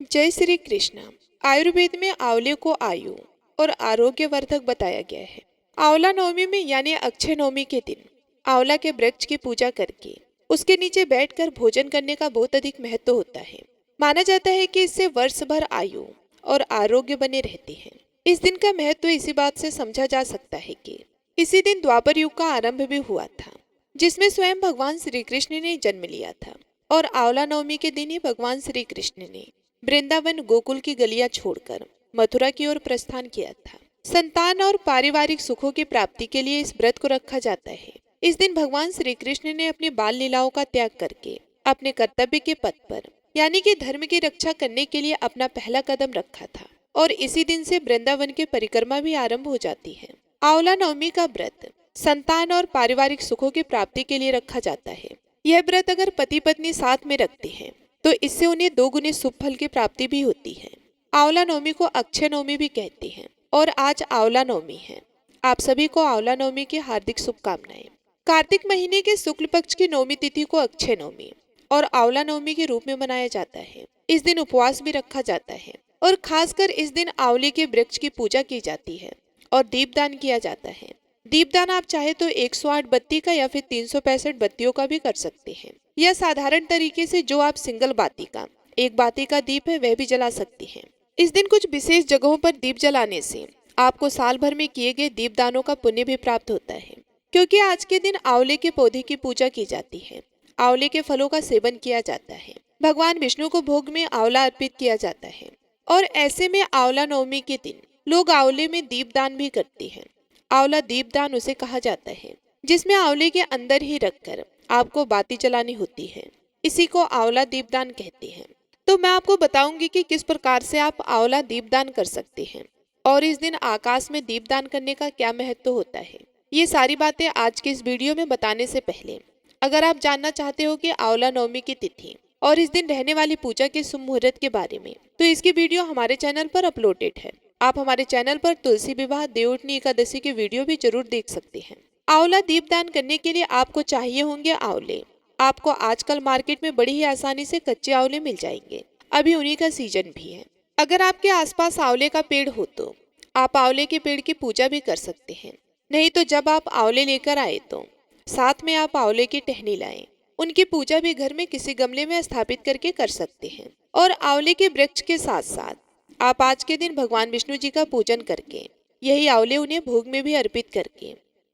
जय श्री कृष्ण। आयुर्वेद में आंवले को आयु और आरोग्यवर्धक बताया गया है। आंवला नवमी में यानी अक्षय नवमी के दिन आंवला के वृक्ष की पूजा करके उसके नीचे बैठकर भोजन करने का बहुत अधिक महत्व होता है। माना जाता है कि इससे वर्ष भर आयु और आरोग्य बने रहते हैं। इस दिन का महत्व इसी बात से समझा जा सकता है कि इसी दिन द्वापर युग का आरंभ भी हुआ था, जिसमें स्वयं भगवान श्री कृष्ण ने जन्म लिया था। और आंवला नवमी के दिन ही भगवान श्री कृष्ण ने वृंदावन गोकुल की गलियां छोड़कर मथुरा की ओर प्रस्थान किया था। संतान और पारिवारिक सुखों की प्राप्ति के लिए इस व्रत को रखा जाता है। इस दिन भगवान श्री कृष्ण ने अपनी बाल लीलाओं का त्याग करके अपने कर्तव्य के पथ पर यानी कि धर्म की रक्षा करने के लिए अपना पहला कदम रखा था। और इसी दिन से वृंदावन की परिक्रमा भी आरंभ हो जाती है। आंवला नवमी का व्रत संतान और पारिवारिक सुखों की प्राप्ति के लिए रखा जाता है। यह व्रत अगर पति पत्नी साथ में रखते हैं तो इससे उन्हें दोगुने शुभ फल की प्राप्ति भी होती है। आंवला नवमी को अक्षय नवमी भी कहते हैं और आज आंवला नवमी है। आप सभी को आंवला नवमी की हार्दिक शुभकामनाएं। कार्तिक महीने के शुक्ल पक्ष की नवमी तिथि को अक्षय नवमी और आंवला नवमी के रूप में मनाया जाता है। इस दिन उपवास भी रखा जाता है और खासकर इस दिन आंवले के वृक्ष की पूजा की जाती है और दीपदान किया जाता है। दीपदान आप चाहे तो 108 बत्ती का या फिर 365 बत्तियों का भी कर सकते हैं, या साधारण तरीके से जो आप सिंगल बाती का एक बाती का दीप है वह भी जला सकते हैं। इस दिन कुछ विशेष जगहों पर दीप जलाने से आपको साल भर में किए गए दीपदानों का पुण्य भी प्राप्त होता है, क्योंकि आज के दिन आंवले के पौधे की पूजा की जाती है। आंवले के फलों का सेवन किया जाता है। भगवान विष्णु को भोग में आंवला अर्पित किया जाता है और ऐसे में आंवला नवमी के दिन लोग आंवले में दीपदान भी करते हैं। आंवला दीपदान उसे कहा जाता है जिसमें आंवले के अंदर ही रखकर आपको बाती जलानी होती है। इसी को आंवला दीपदान कहते हैं। तो मैं आपको बताऊंगी कि किस प्रकार से आप आंवला दीपदान कर सकते हैं और इस दिन आकाश में दीपदान करने का क्या महत्व होता है। ये सारी बातें आज के इस वीडियो में बताने से पहले अगर आप जानना चाहते हो कि आंवला नवमी की तिथि और इस दिन रहने वाली पूजा के शुभ मुहूर्त के बारे में, तो इसकी वीडियो हमारे चैनल पर अपलोडेड है। आप हमारे चैनल पर तुलसी विवाह देवउठनी एकादशी के वीडियो भी जरूर देख सकते हैं। आंवला दीपदान करने के लिए आपको चाहिए होंगे आंवले। आपको आजकल मार्केट में बड़ी ही आसानी से कच्चे आंवले मिल जाएंगे। अभी उन्हीं का सीजन भी है। अगर आपके आसपास आंवले का पेड़ हो तो आप आंवले के पेड़ की पूजा भी कर सकते हैं। नहीं तो जब आप आंवले लेकर आए तो साथ में आप आंवले की टहनी लाएं। उनकी पूजा भी घर में किसी गमले में स्थापित करके कर सकते हैं। और आंवले के वृक्ष के साथ साथ आप आज के दिन भगवान विष्णु जी का पूजन करके यही आंवले उन्हें भोग में भी अर्पित करके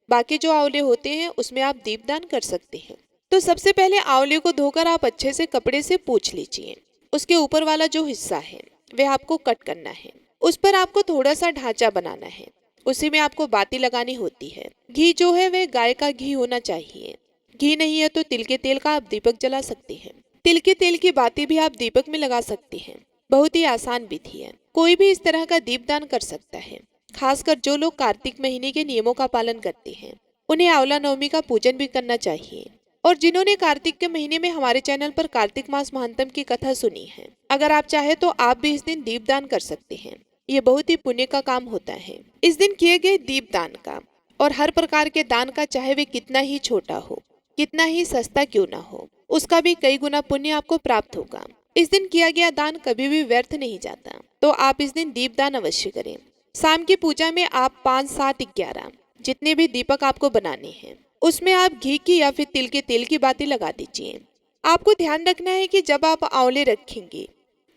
बाकी जो आंवले होते हैं उसमें आप दीपदान कर सकते हैं। तो सबसे पहले आंवले को धोकर आप अच्छे से कपड़े से पोंछ लीजिए। उसके ऊपर वाला जो हिस्सा है वह आपको कट करना है। उस पर आपको थोड़ा सा ढांचा बनाना है। उसी में आपको बाती लगानी होती है। घी जो है वह गाय का घी होना चाहिए। घी नहीं है तो तिल के तेल का आप दीपक जला सकते हैं। तिल के तेल की बाती भी आप दीपक में लगा सकते हैं। बहुत ही आसान विधि है। कोई भी इस तरह का दीपदान कर सकता है। खासकर जो लोग कार्तिक महीने के नियमों का पालन करते हैं उन्हें आंवला नवमी का पूजन भी करना चाहिए। और जिन्होंने कार्तिक के महीने में हमारे चैनल पर कार्तिक मास महात्म की कथा सुनी है, अगर आप चाहे तो आप भी इस दिन दीपदान कर सकते हैं। ये बहुत ही पुण्य का काम होता है। इस दिन किए गए दीपदान का और हर प्रकार के दान का, चाहे वे कितना ही छोटा हो, कितना ही सस्ता क्यों ना हो, उसका भी कई गुना पुण्य आपको प्राप्त होगा। इस दिन किया गया दान कभी भी व्यर्थ नहीं जाता। तो आप इस दिन दीपदान अवश्य करें। शाम की पूजा में आप 5, 7, 11 जितने भी दीपक आपको बनाने हैं उसमें आप घी की या फिर तिल के तेल की बाती लगा दीजिए। आपको ध्यान रखना है कि जब आप आंवले रखेंगे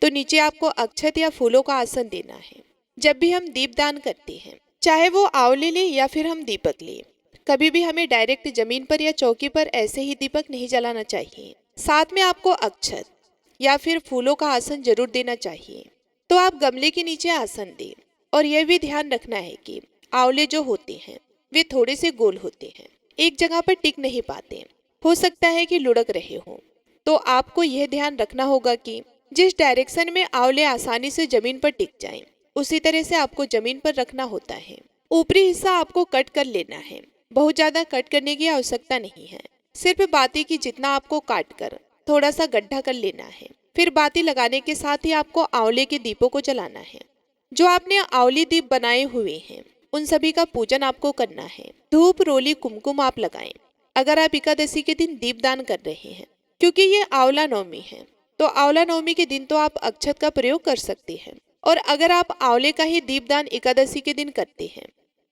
तो नीचे आपको अक्षत या फूलों का आसन देना है। जब भी हम दीपदान करते हैं, चाहे वो आंवले ले या फिर हम दीपक ले, कभी भी हमें डायरेक्ट जमीन पर या चौकी पर ऐसे ही दीपक नहीं जलाना चाहिए। साथ में आपको अक्षत या फिर फूलों का आसन जरूर देना चाहिए। तो आप गमले के नीचे आसन दें। और यह भी ध्यान रखना है कि आंवले जो होते हैं वे थोड़े से गोल होते हैं, एक जगह पर टिक नहीं पाते। हो सकता है कि लुढ़क रहे हो। तो आपको यह ध्यान रखना होगा कि जिस डायरेक्शन में आंवले आसानी से जमीन पर टिक जाएं, उसी तरह से आपको जमीन पर रखना होता है। ऊपरी हिस्सा आपको कट कर लेना है। बहुत ज्यादा कट करने की आवश्यकता नहीं है। सिर्फ बाती की जितना आपको काट कर थोड़ा सा गड्ढा कर लेना है। फिर बाती लगाने के साथ ही आपको आंवले के दीपों को जलाना है। जो आपने आंवली दीप बनाए हुए हैं उन सभी का पूजन आपको करना है। धूप, रोली, कुमकुम आप लगाएं। अगर आप एकादशी के दिन दीपदान कर रहे हैं, क्योंकि ये आंवला नवमी है, तो तो आंवला नवमी के दिन तो आप अक्षत का प्रयोग कर सकते हैं। और अगर आप आंवले का ही दीपदान एकादशी के दिन करते हैं,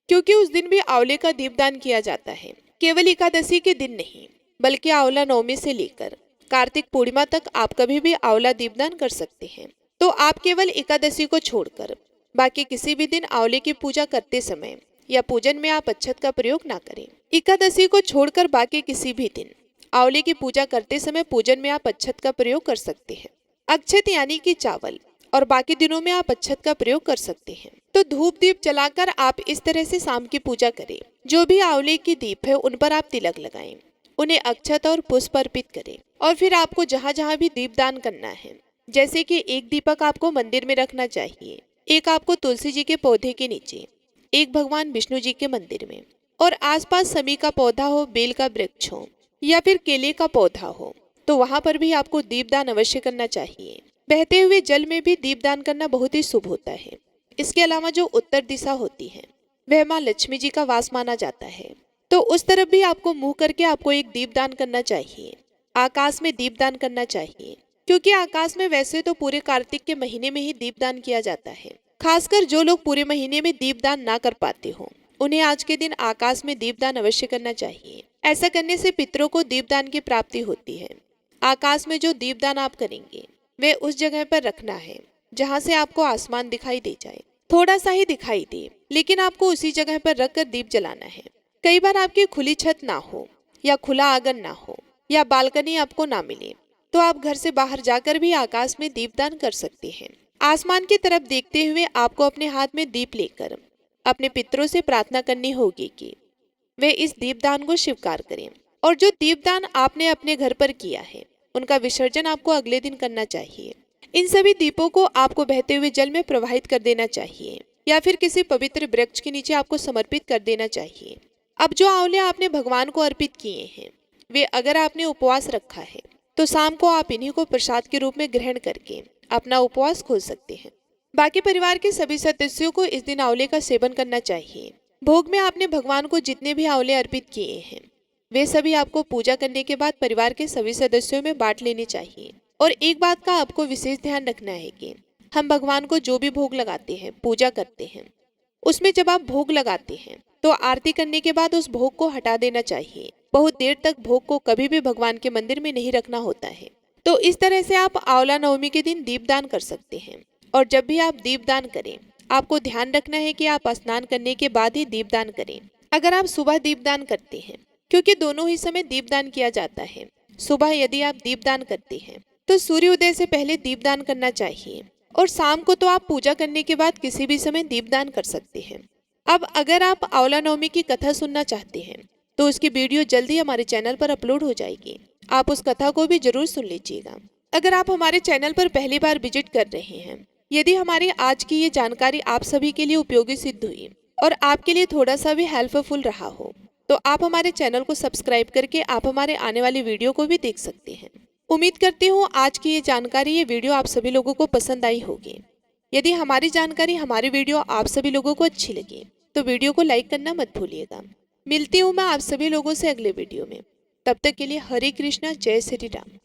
क्योंकि उस दिन भी आंवले का दीपदान किया जाता है, केवल एकादशी के दिन नहीं बल्कि आंवला नवमी से लेकर कार्तिक पूर्णिमा तक आप कभी भी आंवला दीपदान कर सकते हैं। तो आप केवल एकादशी को छोड़कर बाकी किसी भी दिन आंवले की पूजा करते समय या पूजन में आप अक्षत का प्रयोग ना करें। एकादशी को छोड़कर बाकी किसी भी दिन आंवले की पूजा करते समय पूजन में आप अक्षत का प्रयोग कर सकते हैं। अक्षत यानी कि चावल, और बाकी दिनों में आप अक्षत का प्रयोग कर सकते हैं। तो धूप दीप जलाकर आप इस तरह से शाम की पूजा करें। जो भी आंवले की दीप है उन पर आप तिलक लगाएं, उन्हें अक्षत और पुष्प अर्पित करें। और फिर आपको जहाँ जहाँ भी दीपदान करना है, जैसे कि एक दीपक आपको मंदिर में रखना चाहिए, एक आपको तुलसी जी के पौधे के नीचे, एक भगवान विष्णु जी के मंदिर में, और आसपास समी का पौधा हो, बेल का वृक्ष हो या फिर केले का पौधा हो, तो वहां पर भी आपको दीपदान अवश्य करना चाहिए। बहते हुए जल में भी दीपदान करना बहुत ही शुभ होता है। इसके अलावा जो उत्तर दिशा होती है वह माँ लक्ष्मी जी का वास माना जाता है, तो उस तरफ भी आपको मुंह करके आपको एक दीपदान करना चाहिए। आकाश में दीपदान करना चाहिए, क्योंकि आकाश में वैसे तो पूरे कार्तिक के महीने में ही दीपदान किया जाता है। खासकर जो लोग पूरे महीने में दीपदान ना कर पाते हो, उन्हें आज के दिन आकाश में दीपदान अवश्य करना चाहिए। ऐसा करने से पितरों को दीपदान की प्राप्ति होती है। आकाश में जो दीपदान आप करेंगे वे उस जगह पर रखना है जहाँ से आपको आसमान दिखाई दे जाए, थोड़ा सा ही दिखाई दे, लेकिन आपको उसी जगह पर रखकर दीप जलाना है। कई बार आपकी खुली छत ना हो या खुला आंगन ना हो या बालकनी आपको ना मिले, तो आप घर से बाहर जाकर भी आकाश में दीपदान कर सकते हैं। आसमान की तरफ देखते हुए आपको अपने हाथ में दीप लेकर अपने पितरों से प्रार्थना करनी होगी कि वे इस दीपदान को स्वीकार करें। और जो दीपदान आपने अपने घर पर किया है उनका विसर्जन आपको अगले दिन करना चाहिए। इन सभी दीपों को आपको बहते हुए जल में प्रवाहित कर देना चाहिए या फिर किसी पवित्र वृक्ष के नीचे आपको समर्पित कर देना चाहिए। अब जो आंवले आपने भगवान को अर्पित किए हैं, वे अगर आपने उपवास रखा है तो शाम को आप इन्हीं को प्रसाद के रूप में ग्रहण करके अपना उपवास खोल सकते हैं। बाकी परिवार के सभी सदस्यों को इस दिन आंवले का सेवन करना चाहिए। भोग में आपने भगवान को जितने भी आंवले अर्पित किए हैं वे सभी आपको पूजा करने के बाद परिवार के सभी सदस्यों में बांट लेने चाहिए। और एक बात का आपको विशेष ध्यान रखना है कि हम भगवान को जो भी भोग लगाते हैं, पूजा करते हैं, उसमें जब आप भोग लगाते हैं तो आरती करने के बाद उस भोग को हटा देना चाहिए। बहुत देर तक भोग को कभी भी भगवान के मंदिर में नहीं रखना होता है। तो इस तरह से आप आंवला नवमी के दिन दीपदान कर सकते हैं। और जब भी आप दीपदान करें, आपको ध्यान रखना है कि आप स्नान करने के बाद ही दीपदान करें। अगर आप सुबह दीपदान करते हैं, क्योंकि दोनों ही समय दीपदान किया जाता है, सुबह यदि आप दीपदान करते हैं तो सूर्योदय से पहले दीपदान करना चाहिए, और शाम को तो आप पूजा करने के बाद किसी भी समय दीपदान कर सकते हैं। अब अगर आप आंवला नवमी की कथा सुनना चाहते हैं तो उसकी वीडियो जल्दी हमारे चैनल पर अपलोड हो जाएगी, आप उस कथा को भी जरूर सुन लीजिएगा। अगर आप हमारे चैनल पर पहली बार विजिट कर रहे हैं, यदि हमारी आज की ये जानकारी आप सभी के लिए उपयोगी सिद्ध हुई और आपके लिए थोड़ा सा भी हेल्पफुल रहा हो, तो आप हमारे चैनल को सब्सक्राइब करके आप हमारे आने वाली वीडियो को भी देख सकते हैं। उम्मीद करती हूँ आज की ये जानकारी, ये वीडियो आप सभी लोगों को पसंद आई होगी। यदि हमारी जानकारी, हमारी वीडियो आप सभी लोगों को अच्छी लगी तो वीडियो को लाइक करना मत भूलिएगा। मिलती हूँ मैं आप सभी लोगों से अगले वीडियो में। तब तक के लिए हरे कृष्णा, जय श्री राम।